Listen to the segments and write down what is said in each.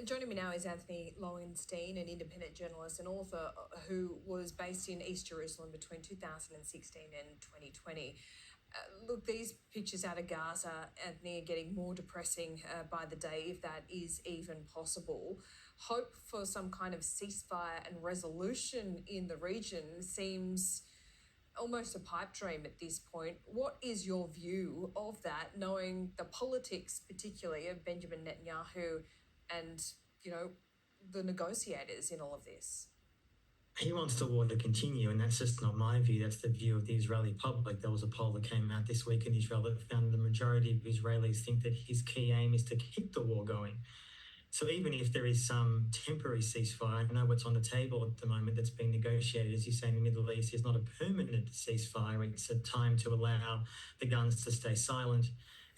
Joining me now is Antony Loewenstein, an independent journalist and author who was based in East Jerusalem between 2016 and 2020. Look, these pictures out of Gaza, Anthony, are getting more depressing by the day, if that is even possible. Hope for some kind of ceasefire and resolution in the region seems almost a pipe dream at this point. What is your view of that, knowing the politics, particularly of Benjamin Netanyahu and, the negotiators in all of this? He wants the war to continue, and that's just not my view. That's the view of the Israeli public. There was a poll that came out this week in Israel that found the majority of Israelis think that his key aim is to keep the war going. So even if there is some temporary ceasefire, I know what's on the table at the moment that's being negotiated, as you say, in the Middle East, is not a permanent ceasefire. It's a time to allow the guns to stay silent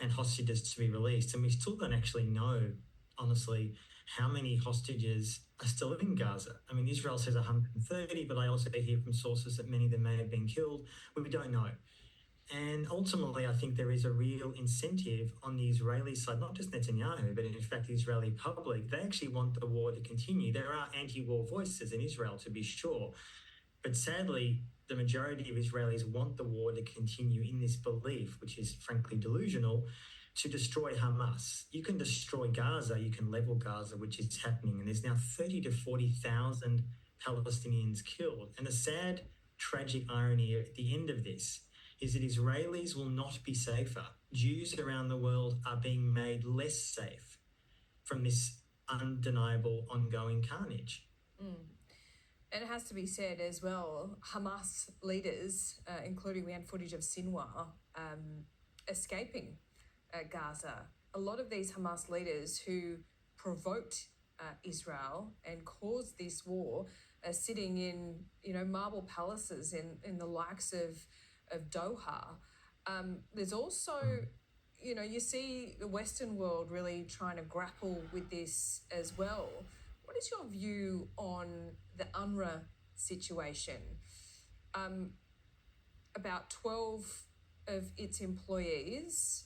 and hostages to be released. And we still don't actually know, honestly, how many hostages are still in Gaza. I mean, Israel says 130, but I also hear from sources that many of them may have been killed. We don't know. And ultimately, I think there is a real incentive on the Israeli side, not just Netanyahu, but in fact, the Israeli public. They actually want the war to continue. There are anti-war voices in Israel, to be sure. But sadly, the majority of Israelis want the war to continue in this belief, which is frankly delusional, to destroy Hamas. You can destroy Gaza, you can level Gaza, which is happening. And there's now 30 to 40,000 Palestinians killed. And the sad, tragic irony at the end of this is that Israelis will not be safer. Jews around the world are being made less safe from this undeniable ongoing carnage. And it has to be said as well, Hamas leaders, including we had footage of Sinwar, escaping Gaza. A lot of these Hamas leaders who provoked Israel and caused this war are sitting in, marble palaces in the likes of Doha. There's also, you see the Western world really trying to grapple with this as well. What is your view on the UNRWA situation? About 12 of its employees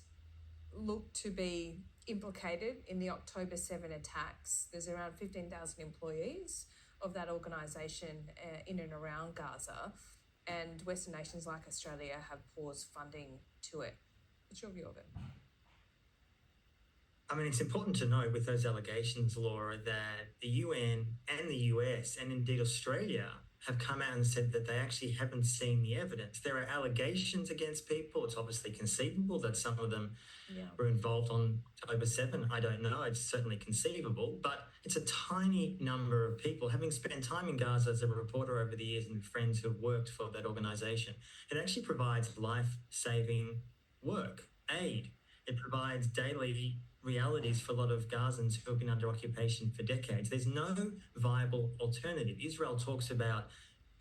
look to be implicated in the October 7 attacks. There's around 15,000 employees of that organisation in and around Gaza, and Western nations like Australia have paused funding to it. What's your view of it? I mean, it's important to note with those allegations, Laura, that the UN and the US and indeed Australia have come out and said that they actually haven't seen the evidence. There are allegations against people. It's obviously conceivable that some of them were involved on October 7. I don't know. It's certainly conceivable, but it's a tiny number of people. Having spent time in Gaza as a reporter over the years and friends who have worked for that organisation, it actually provides life-saving work, aid. It provides daily realities for a lot of Gazans who have been under occupation for decades. There's no viable alternative. Israel talks about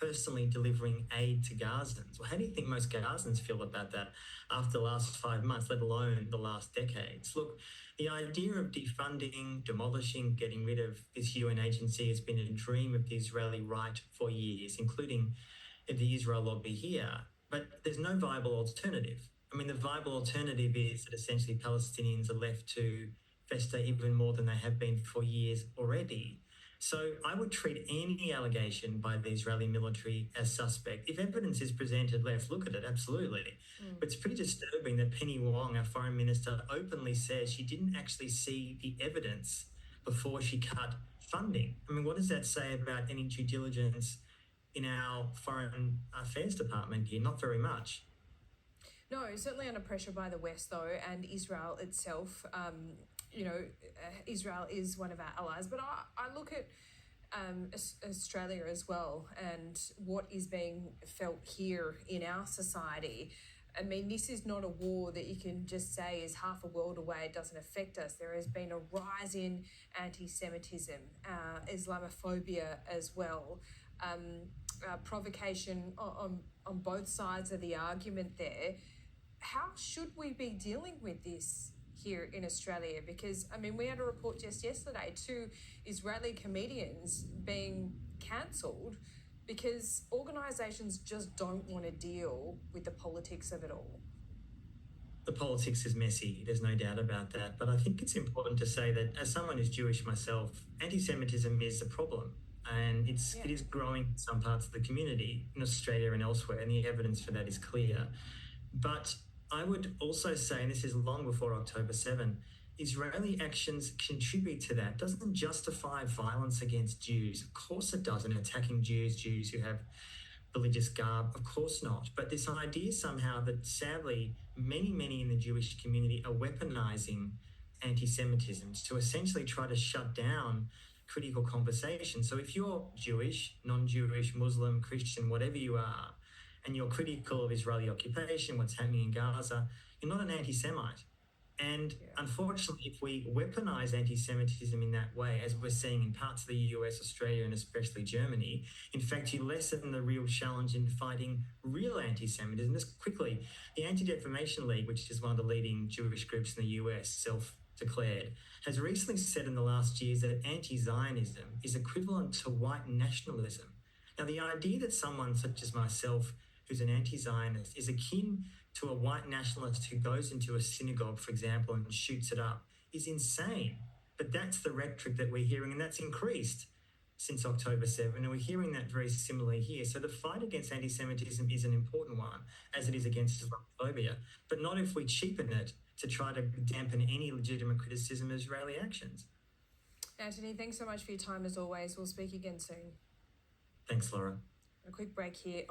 personally delivering aid to Gazans. Well, how do you think most Gazans feel about that after the last 5 months, let alone the last decades? Look, the idea of defunding, demolishing, getting rid of this UN agency has been a dream of the Israeli right for years, including the Israel lobby here. But there's no viable alternative. I mean, the viable alternative is that essentially Palestinians are left to fester even more than they have been for years already. So I would treat any allegation by the Israeli military as suspect. If evidence is presented, let's look at it, absolutely. But it's pretty disturbing that Penny Wong, our foreign minister, openly says she didn't actually see the evidence before she cut funding. I mean, what does that say about any due diligence in our foreign affairs department here? Not very much. No, certainly under pressure by the West, though, and Israel itself. Israel is one of our allies, but I look at Australia as well and what is being felt here in our society. I mean, this is not a war that you can just say is half a world away, it doesn't affect us. There has been a rise in anti-Semitism, Islamophobia as well, provocation on both sides of the argument there. How should we be dealing with this here in Australia? Because, I mean, we had a report just yesterday, 2 Israeli comedians being cancelled because organisations just don't want to deal with the politics of it all. The politics is messy, there's no doubt about that. But I think it's important to say that as someone who's Jewish myself, anti-Semitism is a problem. And it is growing in some parts of the community in Australia and elsewhere, and the evidence for that is clear. But I would also say, and this is long before October 7, Israeli actions contribute to that. It doesn't justify violence against Jews. Of course it doesn't. Attacking Jews who have religious garb, of course not. But this idea somehow that sadly many in the Jewish community are weaponising anti-Semitism to essentially try to shut down critical conversation. So if you're Jewish, non-Jewish, Muslim, Christian, whatever you are, and you're critical of Israeli occupation, what's happening in Gaza, you're not an anti-Semite. And unfortunately, if we weaponize anti-Semitism in that way, as we're seeing in parts of the US, Australia, and especially Germany, in fact, you lessen the real challenge in fighting real anti-Semitism. Just quickly, the Anti-Defamation League, which is one of the leading Jewish groups in the US, self-declared, has recently said in the last years that anti-Zionism is equivalent to white nationalism. Now, the idea that someone such as myself, who's an anti-Zionist, is akin to a white nationalist who goes into a synagogue, for example, and shoots it up is insane. But that's the rhetoric that we're hearing, and that's increased since October 7, and we're hearing that very similarly here. So the fight against anti-Semitism is an important one, as it is against Islamophobia, but not if we cheapen it to try to dampen any legitimate criticism of Israeli actions. Antony, thanks so much for your time as always. We'll speak again soon. Thanks, Laura. A quick break here.